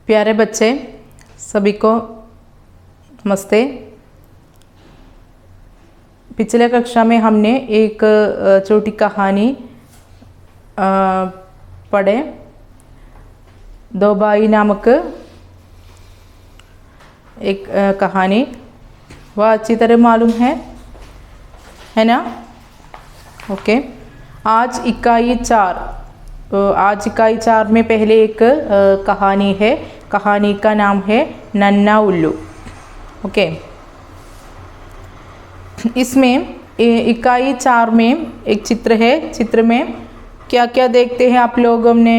प्यारे बच्चे सभी को नमस्ते। पिछले कक्षा में हमने एक छोटी कहानी पढ़े। दो भाई नामक एक कहानी, वह अच्छी तरह मालूम है ना? ओके। आज इकाई 4 में पहले एक कहानी है। कहानी का नाम है नन्ना उल्लू। ओके। इसमें इकाई 4 में एक चित्र है। चित्र में क्या क्या देखते हैं आप लोग? हमने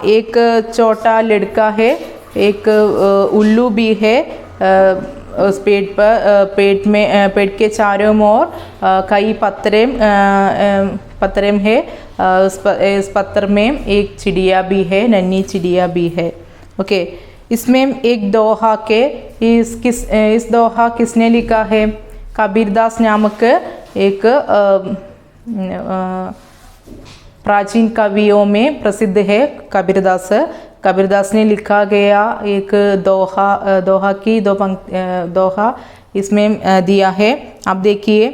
एक छोटा लड़का है, एक उल्लू भी है। उस पेट के चारों ओर कई पत्थर है। इस पत्थर में एक चिड़िया भी है, नन्ही चिड़िया भी है। ओके। इसमें एक दोहा के इस दोहा किसने लिखा है? कबीरदास नामक एक प्राचीन कवियों में प्रसिद्ध है कबीरदास ने लिखा गया एक दोहा इसमें दिया है। आप देखिए।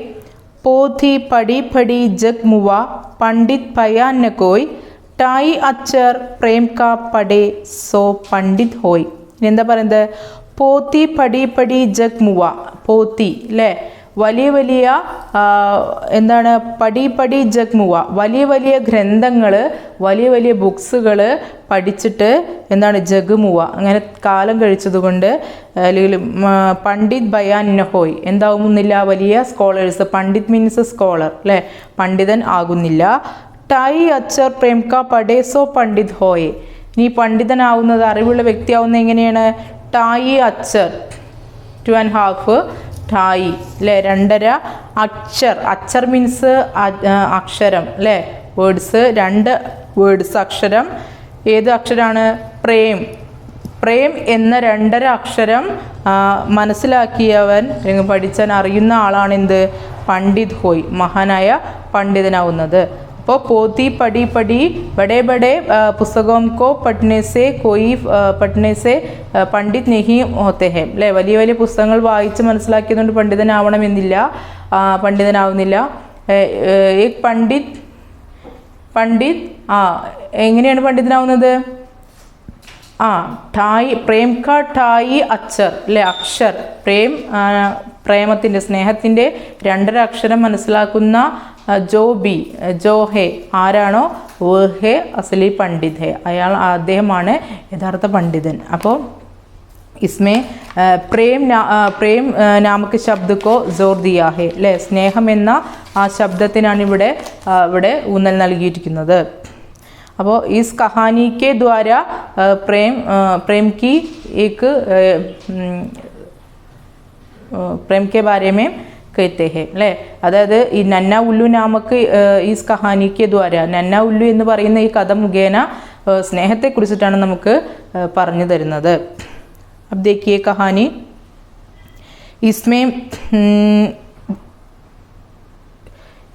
पोथी पढ़ी पढ़ी जग मुआ, पंडित पया न कोई, टाई अक्षर प्रेम का पढ़े सो पंडित होई। എന്താ പറയുന്നത്? പോത്തി പടി പടി ജഗ് മുവ. പോത്തി അല്ലേ? വലിയ വലിയ എന്താണ്? പടി പടി ജഗ് മുവ. വലിയ വലിയ ഗ്രന്ഥങ്ങൾ, വലിയ വലിയ ബുക്സുകൾ പഠിച്ചിട്ട് എന്താണ്? ജഗ് മുവ. അങ്ങനെ കാലം കഴിച്ചതുകൊണ്ട് അല്ലെങ്കിൽ പണ്ഡിത് ബയാൻ നഹോയ് എന്താവുന്നില്ല? വലിയ സ്കോളേഴ്സ്. പണ്ഡിത് മീൻസ് സ്കോളർ അല്ലേ? പണ്ഡിതൻ ആകുന്നില്ല. ടായി അക്ഷർ പ്രേം കാ പടേ സോ പണ്ഡിത് ഹോയെ. ഇനി പണ്ഡിതനാവുന്നത്, അറിവുള്ള വ്യക്തിയാവുന്നത് എങ്ങനെയാണ്? ടായി അക്ഷർ 2.5 ടായി അല്ലേ? 2.5 അക്ഷർ. അക്ഷർ മീൻസ് അക്ഷരം അല്ലേ? വേർഡ്സ്. 2 വേർഡ്സ് അക്ഷരം. ഏത് അക്ഷരമാണ്? പ്രേം എന്ന 2.5 അക്ഷരം മനസ്സിലാക്കിയവൻ അല്ലെങ്കിൽ പഠിച്ചാൻ അറിയുന്ന ആളാണ് എന്ത്? പണ്ഡിത് ഹോയ്, മഹാനായ പണ്ഡിതനാവുന്നത്. അപ്പോൾ പോത്തി പടി പടി बड़े बड़े पुस्तकों को पढ़ने से पंडित नहीं होते हैं അല്ലേ? വലിയ വലിയ പുസ്തകങ്ങൾ വായിച്ച് മനസ്സിലാക്കിയതുകൊണ്ട് പണ്ഡിതനാവുന്നില്ല. एक പണ്ഡിത് എങ്ങനെയാണ് പണ്ഡിതനാവുന്നത്? ഠായി പ്രേം കാ ഠായി അക്ഷർ അല്ലേ? അക്ഷർ. പ്രേമത്തിൻ്റെ, സ്നേഹത്തിൻ്റെ 2.5 അക്ഷരം മനസ്സിലാക്കുന്ന ജോ ഹേ ആരാണോ വോ ഹേ അസലി പണ്ഡിത് ഹേ, അദ്ദേഹമാണ് യഥാർത്ഥ പണ്ഡിതൻ. അപ്പോൾ इसमें प्रेम नामक शब्द को जोर दिया है അല്ലേ? സ്നേഹം എന്ന ആ ശബ്ദത്തിനാണ് ഇവിടെ ഊന്നൽ നൽകിയിരിക്കുന്നത്. അപ്പോൾ इस कहानी के द्वारा प्रेम के बारे में कहते हैं അല്ലേ? അതായത് ഈ നന്ന ഉല്ലു നാമക്ക് ഈസ് കഹാനിക്ക് ദ്വാര, നന്ന ഉല്ലു എന്ന് പറയുന്ന ഈ കഥ മുഖേന സ്നേഹത്തെക്കുറിച്ചിട്ടാണ് നമുക്ക് പറഞ്ഞു തരുന്നത്. अब देखिए कहानी। इसमें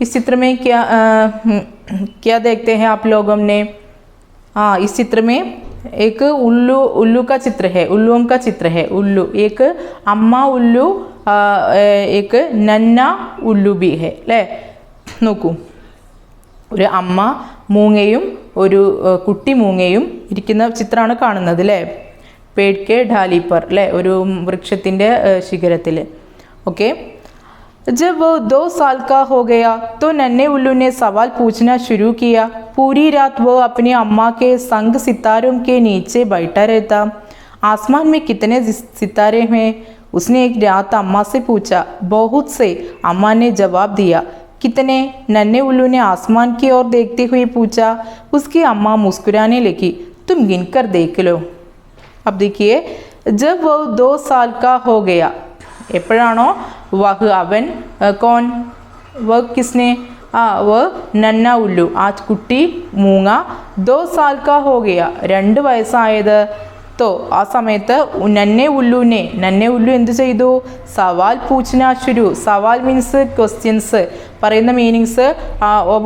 इस चित्र में क्या देखते हैं आप लोग? हमने इस चित्र में एक उल्लू का चित्र है, उल्लुओं का चित्र है. उल्लू, एक अम्मा उल्लू, एक नन्ना उल्लू भी है അല്ലേ? നോക്കൂ. ഒരു അമ്മ മൂങ്ങയും ഒരു കുട്ടി മൂങ്ങയും ഇരിക്കുന്ന ചിത്രമാണ് കാണുന്നത് അല്ലേ? पेड़ के ढाली पर अल्ले, ഒരു വൃക്ഷത്തിൻ്റെ ശിഖരത്തിൽ. ओके। जब वो 2 साल का हो गया तो नन्हे उल्लू ने सवाल पूछना शुरू किया। पूरी रात वो अपनी अम्मा के संग सितारों के नीचे बैठा रहता। आसमान में कितने सितारे हैं? उसने एक रात अम्मा से पूछा। बहुत से, अम्मा ने जवाब दिया। कितने? नन्हे उल्लू ने आसमान की ओर देखते हुए पूछा। उसकी अम्मा मुस्कुराने लगी। तुम गिनकर देख लो। अब देखिए। जब वो 2 साल का हो गया, എപ്പോഴാണോ വഹ് അവൻ, കോൺ വഹ് കിസ്നെ, വഹ് നന്ന ഉല്ലു ആ കുട്ടി മൂങ്ങ, 2 साल का हो गया 2 വയസ്സായത്, തോ ആ സമയത്ത് നന്നെ ഉല്ലു എന്ത് ചെയ്തു? സവാൽ പൂച്ച്ന ശുരു. സവാൽ മീൻസ് ക്വസ്റ്റ്യൻസ്. പറയുന്ന മീനിങ്സ്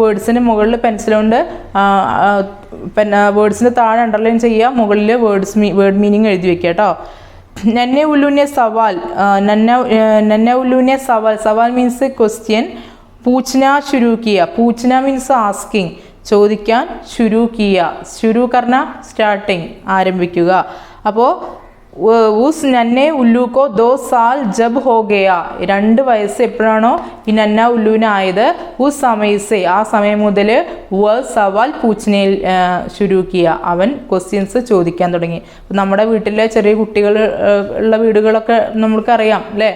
വേർഡ്സിന് മുകളിൽ പെൻസിൽ കൊണ്ട് വേർഡ്സിന് താഴെ അണ്ടർലൈൻ ചെയ്യുക, മുകളിൽ വേർഡ് മീനിങ് എഴുതി വെക്കുക കേട്ടോ. നന്നെ ഉല്ലുനെ സവാൽ, നന്നെ ഉല്ലുനെ സവാൽ. സവാൽ മീൻസ് ക്വസ്റ്റ്യൻ. പൂച്ച്ന ശുരു കിയ. പൂച്ച്ന മീൻസ് ആസ്കിങ്, ചോദിക്കാൻ. ശുരു കിയ, ശുരു കർണ സ്റ്റാർട്ടിങ്, ആരംഭിക്കുക. അപ്പോൾ ഉസ് നന്നെ ഉല്ലു കോ 2 സാൽ ജബ് ഹോ ഗയ. 2 വയസ്സ് എപ്പോഴാണോ ഈ നന്ന ഉല്ലുവിനായത്, ഉസ് സമയസെ ആ സമയം മുതൽ വ സവാൽ പൂച്ച്നെ ശുരു കിയ, അവൻ ക്വസ്റ്റ്യൻസ് ചോദിക്കാൻ തുടങ്ങി. നമ്മുടെ വീട്ടിലെ ചെറിയ കുട്ടികൾ ഉള്ള വീടുകളൊക്കെ നമ്മൾക്കറിയാം അല്ലേ.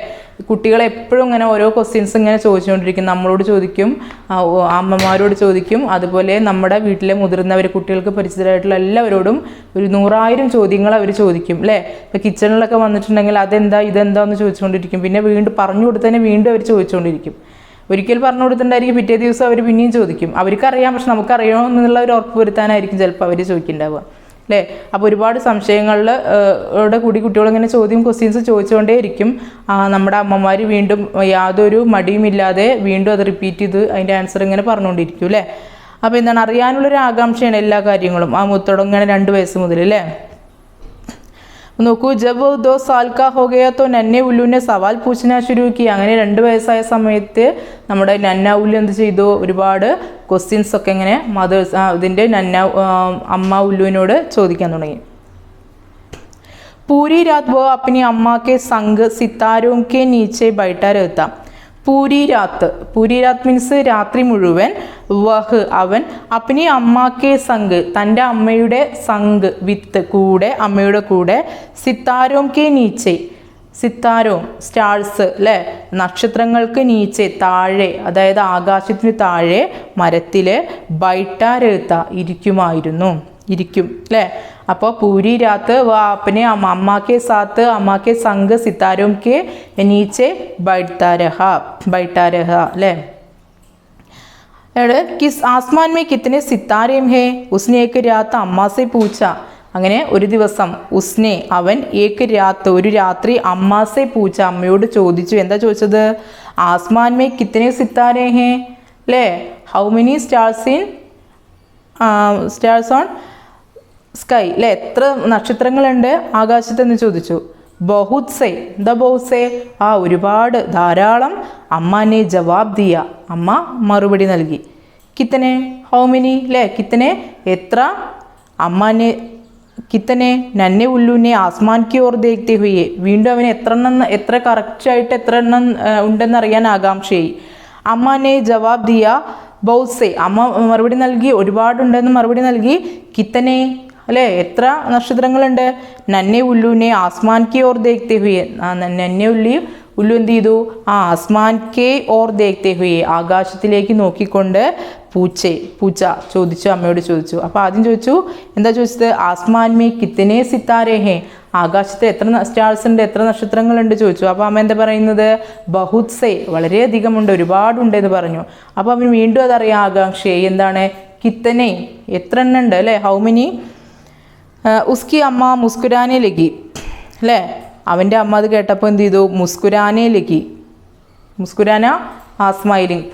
കുട്ടികൾ എപ്പോഴും ഇങ്ങനെ ഓരോ ക്വസ്റ്റ്യൻസ് ഇങ്ങനെ ചോദിച്ചുകൊണ്ടിരിക്കും. നമ്മളോട് ചോദിക്കും, അമ്മമാരോട് ചോദിക്കും, അതുപോലെ നമ്മുടെ വീട്ടിലെ മുതിർന്നവർ, കുട്ടികൾക്ക് പരിചിതരായിട്ടുള്ള എല്ലാവരോടും ഒരു 100,000 ചോദ്യങ്ങൾ അവർ ചോദിക്കും അല്ലേ. ഇപ്പോൾ കിച്ചണിലൊക്കെ വന്നിട്ടുണ്ടെങ്കിൽ അതെന്താ ഇതെന്താന്ന് ചോദിച്ചുകൊണ്ടിരിക്കും. പിന്നെ വീണ്ടും പറഞ്ഞു കൊടുത്തതിനെ വീണ്ടും അവർ ചോദിച്ചുകൊണ്ടിരിക്കും. ഒരിക്കൽ പറഞ്ഞു കൊടുത്തിട്ടുണ്ടായിരിക്കും, പിറ്റേ ദിവസം അവർ പിന്നെയും ചോദിക്കും. അവർക്കറിയാം, പക്ഷെ നമുക്കറിയാമോ എന്നുള്ള ഒരു ഉറപ്പ് വരുത്താനായിരിക്കും ചിലപ്പോൾ അവർ ചോദിക്കുന്നുണ്ടാവുക അല്ലേ. അപ്പോൾ ഒരുപാട് സംശയങ്ങളുടെ കൂടി കുട്ടികളിങ്ങനെ ക്വസ്റ്റ്യൻസ് ചോദിച്ചുകൊണ്ടേ ഇരിക്കും. നമ്മുടെ അമ്മമാർ വീണ്ടും യാതൊരു മടിയുമില്ലാതെ വീണ്ടും അത് റിപ്പീറ്റ് ചെയ്ത് അതിൻ്റെ ആൻസർ ഇങ്ങനെ പറഞ്ഞുകൊണ്ടിരിക്കും അല്ലേ. അപ്പോൾ എന്താണ്, അറിയാനുള്ളൊരു ആകാംക്ഷയാണ് എല്ലാ കാര്യങ്ങളും. തുടങ്ങുകയാണ് 2 വയസ്സ് മുതൽ അല്ലേ. നോക്കൂ, ജബ് 2 സാൽ കാ ഹോ ഗയ തോ നന്നെ ഉല്ലുനെ സവാൽ പൂച്ച്ന ശുരു കി. അങ്ങനെ 2 വയസ്സായ സമയത്ത് നമ്മുടെ നന്ന ഉല്ലു എന്ത് ചെയ്തു? ഒരുപാട് ക്വസ്റ്റ്യൻസ് ഒക്കെ ഇങ്ങനെ ഇതിൻ്റെ അമ്മ ഉല്ലുവിനോട് ചോദിക്കാൻ തുടങ്ങി. പൂരി രാത് വോ അപ്നി അമ്മ കെ സംഗ് സിത്താരോം കെ നീച്ചെ ബൈഠാ രഹതാ. പൂരി രാത്ത് മീൻസ് രാത്രി മുഴുവൻ. വഹ് അവൻ. അപ്നി അമ്മാക്കെ സംഗ് തൻ്റെ അമ്മയുടെ സംഗ് വിത്ത് കൂടെ, അമ്മയുടെ കൂടെ. സിത്താരോം കെ നീച്ചെ, സിത്താരോം സ്റ്റാർസ് അല്ലേ, നക്ഷത്രങ്ങൾക്ക് നീച്ചെ താഴെ, അതായത് ആകാശത്തിന് താഴെ മരത്തിൽ. ബൈഠാ രഹതാ ഇരിക്കും അല്ലേ. അപ്പോൾ പൂരി രാത്ത് വ അപ്പനെ അമ്മാക്കെ സാത്ത് അമ്മാക്കെ സംഗ് സിത്താരോം കെ നീച്ചെ ബൈഠാ രഹ അല്ലേ. കിസ് ആസ്മാൻ മേ കിത്തനെ സിത്താരേം ഹേ ഉസ്നെ ഏക് രാത്ത് അമ്മ സെ പൂച്ച. അങ്ങനെ ഒരു ദിവസം ഉസ്നെ അവൻ ഏക് രാത്ത് ഒരു രാത്രി അമ്മ സെ പൂച്ച അമ്മയോട് ചോദിച്ചു. എന്താ ചോദിച്ചത്? ആസ്മാൻ മേ കിത്തനെ സിത്താരേ ഹേ അല്ലേ, how many stars on sky അല്ലേ, എത്ര നക്ഷത്രങ്ങളുണ്ട് ആകാശത്തെന്ന് ചോദിച്ചു. ബഹുത് സേ, എന്താ ബഹുത് സേ? ഒരുപാട്, ധാരാളം. അമ്മാനെ ജവാബ് ദിയ, അമ്മ മറുപടി നൽകി. കിത്തനെ, ഹൗ മെനി അല്ലേ, കിത്തനെ എത്ര. അമ്മാനെ കിത്തനെ നന്നെ ഉല്ലുനെ ആസ്മാൻ കി ഓർ ദേഖ്തേ ഹുയെ. വീണ്ടും അവന് എത്ര കറക്റ്റായിട്ട് എത്ര എണ്ണം ഉണ്ടെന്നറിയാൻ ആകാംക്ഷയായി. അമ്മാനെ ജവാബ് ദിയ ബഹുത് സേ, അമ്മ മറുപടി നൽകി ഒരുപാടുണ്ടെന്ന് മറുപടി നൽകി. കിത്തനെ അല്ലേ, എത്ര നക്ഷത്രങ്ങളുണ്ട്. നന്നെ ഉല്ലുനെ ആസ്മാൻ കി ഓർ ദേഖ്തേ ഹുയെ. നന്നെ ഉല്ലു എന്ത് ചെയ്തു? ആസ്മാൻ കെ ഓർ ദേഖ്തേ ഹുയെ, ആകാശത്തിലേക്ക് നോക്കിക്കൊണ്ട് പൂച്ച ചോദിച്ചു, അമ്മയോട് ചോദിച്ചു. അപ്പോൾ ആദ്യം ചോദിച്ചു, എന്താ ചോദിച്ചത്? ആസ്മാൻ മേ കിത്തനെ സിത്താരേ ഹേ, ആകാശത്ത് എത്ര സ്റ്റാർസ് ഉണ്ട്, എത്ര നക്ഷത്രങ്ങളുണ്ട് ചോദിച്ചു. അപ്പോൾ അമ്മ എന്താ പറയുന്നത്? ബഹുത് സേ, വളരെയധികമുണ്ട്, ഒരുപാടുണ്ട് എന്ന് പറഞ്ഞു. അപ്പോൾ അവന് വീണ്ടും അതറിയാം ആകാംക്ഷയായി. എന്താണ്? കിത്തനെ എത്ര എണ്ണം ഉണ്ട് അല്ലേ, ഹൗ മെനി. ഉസ്കി അമ്മ മുസ്കുരാനെ ലഗി അല്ലേ, അവൻ്റെ അമ്മ അത് കേട്ടപ്പോൾ എന്ത് ചെയ്തു? മുസ്കുരാനെ ലഗി. മുസ്കുരാന സ്മൈലിംഗ്,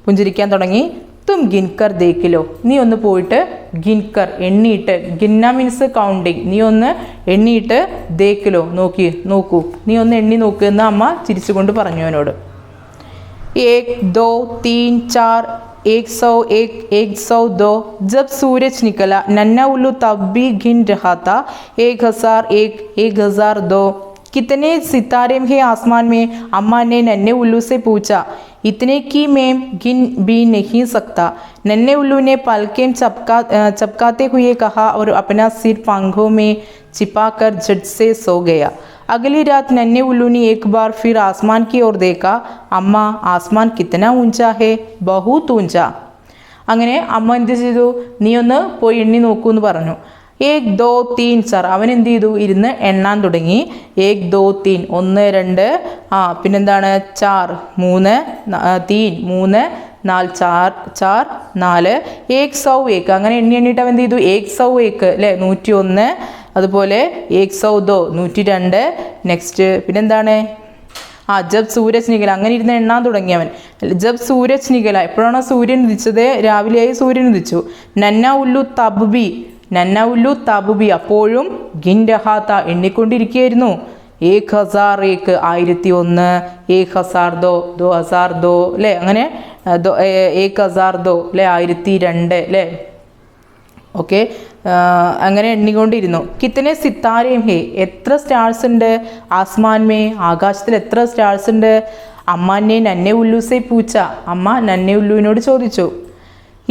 പുഞ്ചിരിക്കാൻ തുടങ്ങി. തും ഗിൻകർ ദേക്കിലോ, നീ ഒന്ന് പോയിട്ട് ഗിൻകർ എണ്ണിയിട്ട്, ഗിന്ന മീൻസ് കൗണ്ടിങ്, നീ ഒന്ന് എണ്ണിയിട്ട് ദേക്കിലോ നോക്കൂ, നീ ഒന്ന് എണ്ണി നോക്ക് എന്ന് അമ്മ ചിരിച്ചുകൊണ്ട് പറഞ്ഞു അവനോട്. 1 2 3 4 101 102. जब सूरज निकला नन्ना उल्लू तब भी गिन रहा था. 1001 1002. कितने सितारे हैं आसमान में? अम्मा ने नन्हे उल्लू से पूछा. इतने की मैं गिन भी नहीं सकता. नन्हे उल्लू ने पलकें चपकाते हुए कहा और अपना सिर पंखों में छिपाकर झट से सो गया. अगली रात नन्हे उल्लू ने एक बार फिर आसमान की ओर देखा. अम्मा आसमान कितना ऊंचा है? बहुत ऊंचा. അങ്ങനെ അമ്മ എന്ത് ചെയ്തു? നീ ഒന്ന് പോയി എണ്ണി നോക്കൂ എന്ന് പറഞ്ഞു. 1 2 3 4. അവൻ എന്ത് ചെയ്തു? ഇരുന്ന് എണ്ണാൻ തുടങ്ങി. 1 2 3 1 2 പിന്നെന്താണ് 4 3 3 3 4 4 4 101. അങ്ങനെ എണ്ണിയിട്ട് അവൻ എന്ത് ചെയ്തു? 101 അല്ലേ, 101 അതുപോലെ 102 102. നെക്സ്റ്റ് പിന്നെന്താണ്, ജബ് സൂരജ് നികല, അങ്ങനെ ഇരുന്ന് എണ്ണാൻ തുടങ്ങിയവൻ. ജബ് സൂരജ് നികല, എപ്പോഴാണോ സൂര്യൻ ഉദിച്ചത്, രാവിലെയായി സൂര്യൻ ഉദിച്ചു. നന്ന ഉല്ലു തബ്ബി, നന്ന ഉല്ലു തബ്ബി, അപ്പോഴും ഗിൻ രഹാത്ത, എണ്ണിക്കൊണ്ടിരിക്കുകയായിരുന്നു. 1001 1001, 1002 2002 അല്ലേ, അങ്ങനെ 1002 അല്ലേ, 1002 അല്ലേ. ഓക്കെ, അങ്ങനെ എണ്ണിക്കൊണ്ടിരുന്നു. കിത്തനെ സിത്താരയും ഹേ, എത്ര സ്റ്റാർസ് ഉണ്ട്, ആസ്മാൻ മേ, ആകാശത്തിൽ എത്ര സ്റ്റാർസ് ഉണ്ട്. അമ്മാനെ നന്നെ ഉല്ലൂസെ പൂച്ച, അമ്മ നന്നെ ഉല്ലുവിനോട് ചോദിച്ചു.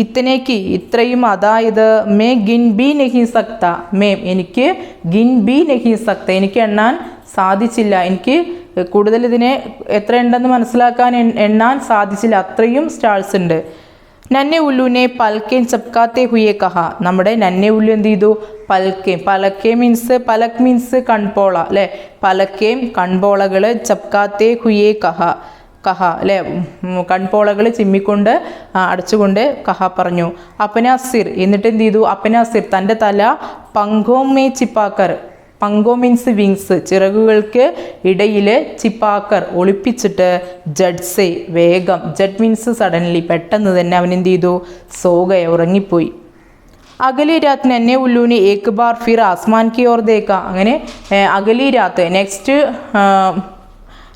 ഇത്തനേക്ക്, ഇത്രയും, അതായത് മേ ഗിൻ ബി നഹി സക്ത, മേം എനിക്ക് ഗിൻ ബി നഹി സക്ത, എനിക്ക് എണ്ണാൻ സാധിച്ചില്ല, എനിക്ക് കൂടുതൽ ഇതിനെ എത്ര ഉണ്ടെന്ന് മനസ്സിലാക്കാൻ എണ്ണാൻ സാധിച്ചില്ല, അത്രയും സ്റ്റാർസ് ഉണ്ട്. നന്നെ ഉല്ലുവിനെ പൽക്കേം ചപ്കാത്തെ ഹുയെ കഹ, നമ്മുടെ നന്നെ ഉല്ലു എന്ത് ചെയ്തു, പൽക്കേം, പലക്കേ മീൻസ്, പലക് മീൻസ് കൺപോള അല്ലേ, പലക്കേം കൺപോളകൾ, ചപ്കാത്തെ ഹുയെ കഹ, കഹ അല്ലേ, കൺപോളകൾ ചിമ്മിക്കൊണ്ട് അടച്ചുകൊണ്ട് കഹ പറഞ്ഞു. അപ്പനാസിർ, എന്നിട്ട് എന്ത് ചെയ്തു, അപ്പനാസിർ തൻ്റെ തല പങ്കോമേ ചിപ്പാക്കർ, പങ്കോ മീൻസ് വിങ്സ്, ചിറകുകൾക്ക് ഇടയിൽ, ചിപ്പാക്കർ ഒളിപ്പിച്ചിട്ട്, ജഡ്സെ വേഗം, ജഡ് മീൻസ് സഡൻലി, പെട്ടെന്ന് തന്നെ അവൻ എന്ത് ചെയ്തു, സോഗയ ഉറങ്ങിപ്പോയി. അഗലി രാത് നന്നെ ഉല്ലൂനെ ഏക് bar fir Aasman Ki or ദേക്ക, അങ്ങനെ അഗലി രാത്ത് നെക്സ്റ്റ്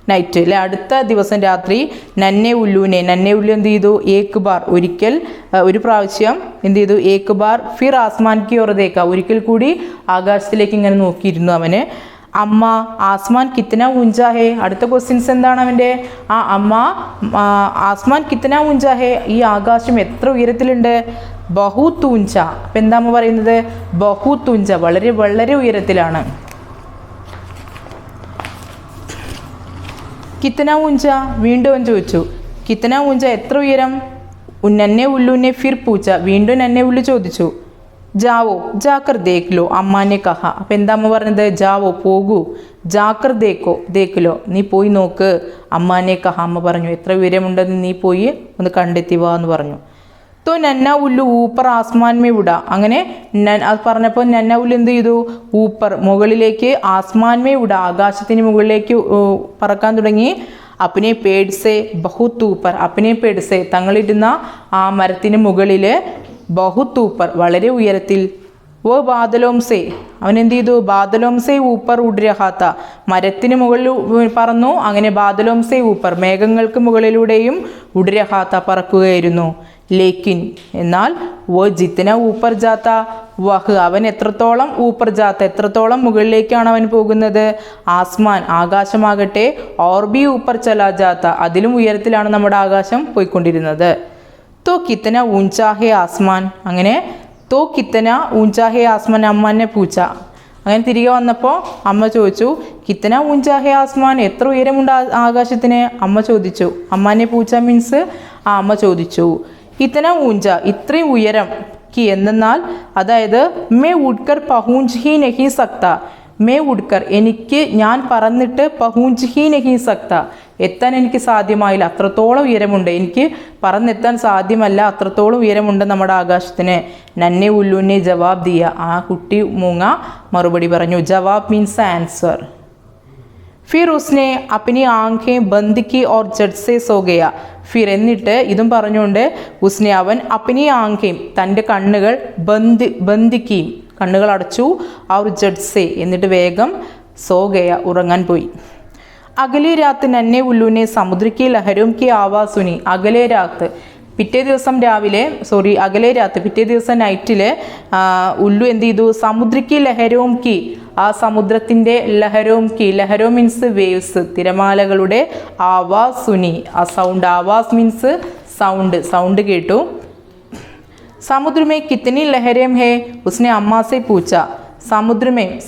നൈറ്റ് അല്ലെ, അടുത്ത ദിവസം രാത്രി, നന്നെ ഉല്ലൂനെ, നന്നെ ഉല്ലു എന്ത് ചെയ്തു, ഏക് ബാർ ഒരിക്കൽ, ഒരു പ്രാവശ്യം എന്ത് ചെയ്തു, ഏക് bar fir Aasman Ki or ദേക്ക, ഒരിക്കൽ കൂടി ആകാശത്തിലേക്ക് ഇങ്ങനെ നോക്കിയിരുന്നു അവന്. അമ്മ ആസ്മാൻ കിത്തന ഊഞ്ചാ ഹേ, അടുത്ത ക്വസ്റ്റ്യൻസ് എന്താണ് അവൻ്റെ, അമ്മ ആസ്മാൻ കിത്തന ഊഞ്ചാ ഹേ, ഈ ആകാശം എത്ര ഉയരത്തിലുണ്ട്. ബഹുത് ഊഞ്ച, അപ്പം എന്താ അമ്മ പറയുന്നത്, ബഹുത് ഊഞ്ച, വളരെ വളരെ ഉയരത്തിലാണ്. കിത്തന ഊഞ്ച, വീണ്ടും അവൻ ചോദിച്ചു, കിത്തന ഊഞ്ച, എത്ര ഉയരം. നന്നെ ഉല്ലുനെ ഫിർ പൂച്ച, വീണ്ടും നന്നെ ഉല്ലു ചോദിച്ചു. ജാവോ ജാക്കർ ദേഖ്ലോ അമ്മാനെ കഹ, അപ്പം എന്താ അമ്മ പറഞ്ഞത്, ജാവോ പോകൂ, ജാക്കർ ദേഖ്ലോ നീ പോയി നോക്ക്, അമ്മാനെ കഹ, അമ്മ പറഞ്ഞു എത്ര ഉയരമുണ്ടെന്ന് നീ പോയി ഒന്ന് കണ്ടെത്തി വാ എന്ന് പറഞ്ഞു. തോ നന്ന ഉല്ലു ഊപ്പർ ആസ്മാൻ മേ വിടാ, അങ്ങനെ അത് പറഞ്ഞപ്പോൾ നന്ന ഉല്ലു എന്ത് ചെയ്തു, ഊപ്പർ മുകളിലേക്ക്, ആസ്മാൻ മേ വിടാ ആകാശത്തിന് മുകളിലേക്ക് പറക്കാൻ തുടങ്ങി. അപ്പനെ പേഡ്സെ ബഹുത്ത് ഊപ്പർ, അപ്പനെ പേഡ്സെ തങ്ങളിരുന്ന ആ മരത്തിന് മുകളിൽ, ബഹുത്ത് ഊപ്പർ വളരെ ഉയരത്തിൽ, വോ ബാദലോംസെ അവൻ എന്ത് ചെയ്തു, ബാദലോംസെ ഊപ്പർ ഉഡ്രഹാത്ത മരത്തിന് മുകളിൽ പറന്നു, അങ്ങനെ ബാദലോംസെ ഊപ്പർ മേഘങ്ങൾക്ക് മുകളിലൂടെയും ഉഡ്രഹാത്ത പറക്കുകയായിരുന്നു. ലേക്കിൻ എന്നാൽ വോ ജിത്തന ഊപ്പർ ജാത്ത വഹ് അവൻ എത്രത്തോളം ഊപ്പർ ജാത്ത എത്രത്തോളം മുകളിലേക്കാണ് അവൻ പോകുന്നത്, ആസ്മാൻ ആകാശമാകട്ടെ, ഓർബി ഊപ്പർ ചലാ ജാത്ത അതിലും ഉയരത്തിലാണ് നമ്മുടെ ആകാശം പോയിക്കൊണ്ടിരുന്നത്. തോ കിത്തന ഊഞ്ചാഹേ ആസ്മാൻ, അങ്ങനെ തോ കിത്തന ഊഞ്ചാഹേ ആസ്മാൻ അമ്മാനെ പൂച്ച, അങ്ങനെ തിരികെ വന്നപ്പോൾ അമ്മ ചോദിച്ചു, കിത്തന ഊഞ്ചാഹേ ആസ്മാൻ എത്ര ഉയരമുണ്ട് ആകാശത്തിന്, അമ്മ ചോദിച്ചു. അമ്മാനെ പൂച്ച മീൻസ് അമ്മ ചോദിച്ചു. ഇത്തന ഊഞ്ച ഇത്രയും ഉയരം കി എന്നാൽ, അതായത് മേ ഉഡ്കർ പഹൂഞ്ച് ഹി നഹി സക്ത, മേ ഉഡ്കർ എനിക്ക് ഞാൻ പറന്നിട്ട്, പഹൂഞ്ച് ഹി നഹി സക്ത എത്താൻ എനിക്ക് സാധ്യമായില്ല, അത്രത്തോളം ഉയരമുണ്ട്, എനിക്ക് പറന്നെത്താൻ സാധ്യമല്ല, അത്രത്തോളം ഉയരമുണ്ട് നമ്മുടെ ആകാശത്തിന്. നന്നെ ഉല്ലുനെ ജവാബ് ദിയ, ആ കുട്ടി മൂങ്ങ മറുപടി പറഞ്ഞു. ജവാബ് മീൻസ് ആൻസർ. ഫിർ ഉസ്നെ അപ്പനി ആംഖേ ബന്ദ് കി ഓർ ജഡ് സെ സോ ഗയ, ഫിർ എന്നിട്ട് ഇതും പറഞ്ഞുകൊണ്ട് ഉസ്നെ അവൻ അപ്പനി ആംഖേം തൻ്റെ കണ്ണുകൾ ബന്ദ് കി കണ്ണുകൾ അടച്ചു, ഔർ ജഡ് സെ എന്നിട്ട് വേഗം സോ ഗയ ഉറങ്ങാൻ പോയി. അകലെ രാത്ത് നന്നെ ഉല്ലുനെ സമുദ്രക്കി ലഹരും കി ആവാസ് സുനി, അകലെ രാത്ത് പിറ്റേ ദിവസം രാവിലെ അകലെ രാത്ത് പിറ്റേ ദിവസം നൈറ്റിൽ ഉല്ലു എന്ത് ചെയ്തു, സമുദ്രക്കി ലഹരവും കി ആ സമുദ്രത്തിൻ്റെ ലഹരവും കി, ലഹരോ മീൻസ് വേവ്സ് തിരമാലകളുടെ, ആവാസ് സുനി ആ സൗണ്ട്, ആവാസ് മീൻസ് സൗണ്ട് കേട്ടു. സമുദ്രമേ കിത്തനി ലഹരേം ഹേ ഉസ്നെ അമ്മാസെ പൂച്ച,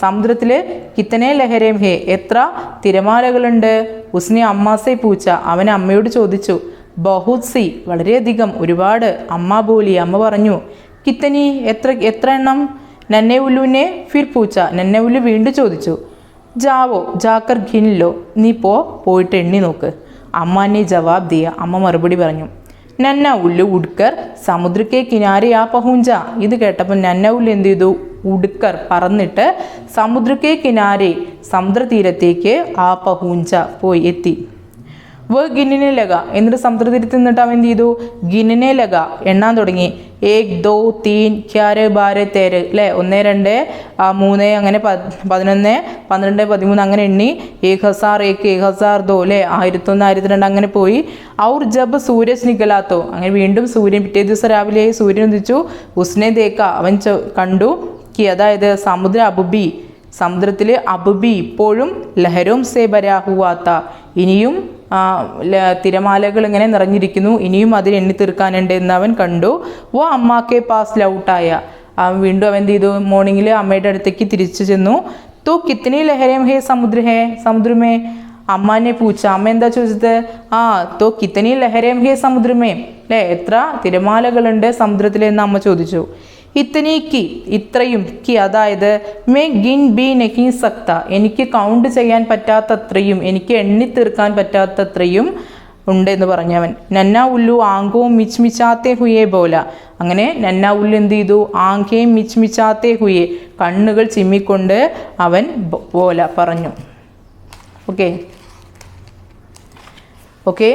സമുദ്രത്തിൽ കിത്തനെ ലഹരേം ഹേ എത്ര തിരമാലകളുണ്ട്, ഉസ്നെ അമ്മാസെ പൂച്ച അവൻ അമ്മയോട് ചോദിച്ചു. ബഹുത് സി വളരെയധികം ഒരുപാട്, അമ്മ ബോലി അമ്മ പറഞ്ഞു. കിത്തനി എത്ര എണ്ണം, നന്നെ ഉല്ലുനെ ഫിർ പൂച്ച നന്നെ ഉല്ലു വീണ്ടും ചോദിച്ചു. ജാവോ ജാക്കർ ഘിൻലോ നീ പോയിട്ട് എണ്ണി നോക്ക്, അമ്മാനെ ജവാബ് ദിയ അമ്മ മറുപടി പറഞ്ഞു. നന്ന ഉല്ലു ഉഡ്കർ സമുദ്രക്കെ കിനാരെ ആ പഹൂഞ്ച, ഇത് കേട്ടപ്പോൾ നന്ന ഉല്ലു എന്ത് ചെയ്തു, ഉടുക്കർ പറന്നിട്ട് സമുദ്രക്കെ കിനാരെ സമുദ്രതീരത്തേക്ക് ആ പഹൂഞ്ച പോയി എത്തി. വ ഗിന്നിനെ ലഗ എന്നിട്ട് സമുദ്രതീരത്ത് നിന്നിട്ട് അവൻ എന്ത് ചെയ്തു? ഗിന്നിനെ ലഗ എണ്ണാൻ തുടങ്ങി. 1 2 3 4 12 13 അല്ലേ, 1 2 3 അങ്ങനെ 11 12 13 അങ്ങനെ എണ്ണി. 1001 1002 അല്ലേ, 1001 1002 അങ്ങനെ പോയി. ഔർ ജബ് സൂരജ് നികലാത്തോ അങ്ങനെ വീണ്ടും സൂര്യൻ പിറ്റേ ദിവസം രാവിലെ സൂര്യൻ ഉദിച്ചു. ഉസ്നെ ദേക്ക അവൻ കണ്ടു കി അതായത് സമുദ്ര അബുബി സമുദ്രത്തിൽ അബുബി ഇപ്പോഴും ലഹരോം സേ ബരാ ഹുവാത്ത ഇനിയും തിരമാലകൾ ഇങ്ങനെ നിറഞ്ഞിരിക്കുന്നു, ഇനിയും അതിൽ എണ്ണി തീർക്കാനുണ്ട് എന്ന് അവൻ കണ്ടു. ഓ അമ്മാക്കെ പാസ് ലൗട്ടായ വീണ്ടും അവൻ എന്ത് ചെയ്തു? മോർണിംഗിൽ അമ്മയുടെ അടുത്തേക്ക് തിരിച്ചു ചെന്നു. തോ കിത്തനി ലഹരം ഹേ സമുദ്രമേ അമ്മാനെ പൂച്ച. അമ്മ എന്താ ചോദിച്ചത്? തോ കിത്തനി ലഹരം ഹേ സമുദ്രമേ അല്ലേ, എത്ര തിരമാലകളുണ്ട് സമുദ്രത്തിൽ എന്ന് അമ്മ ചോദിച്ചു. ഇത്തനീക്ക് ഇത്രയും കി അതായത് മേ ഗിൻ ബി നഹീ സക്ത എനിക്ക് കൗണ്ട് ചെയ്യാൻ പറ്റാത്തത്രയും എനിക്ക് എണ്ണി തീർക്കാൻ പറ്റാത്തത്രയും ഉണ്ട് എന്ന് പറഞ്ഞവൻ. നന്ന ഉല്ലു ആങ്കവും മിച്മിച്ചാത്തേ ഹുയേ പോല അങ്ങനെ നന്ന ഉല്ലു എന്ത് ചെയ്തു? ആങ്കയും മിച്മിച്ചാത്തേ ഹുയേ കണ്ണുകൾ ചിമ്മിക്കൊണ്ട് അവൻ പോല പറഞ്ഞു. ओके ओके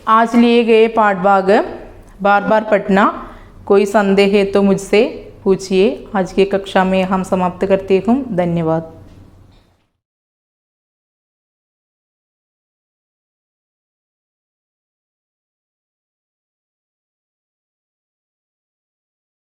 आज लिए गए पाठ भाग बार बार पढ़ना. कोई संदेह है तो मुझसे पूछिए. आज की कक्षा में हम समाप्त करते हूँ. धन्यवाद.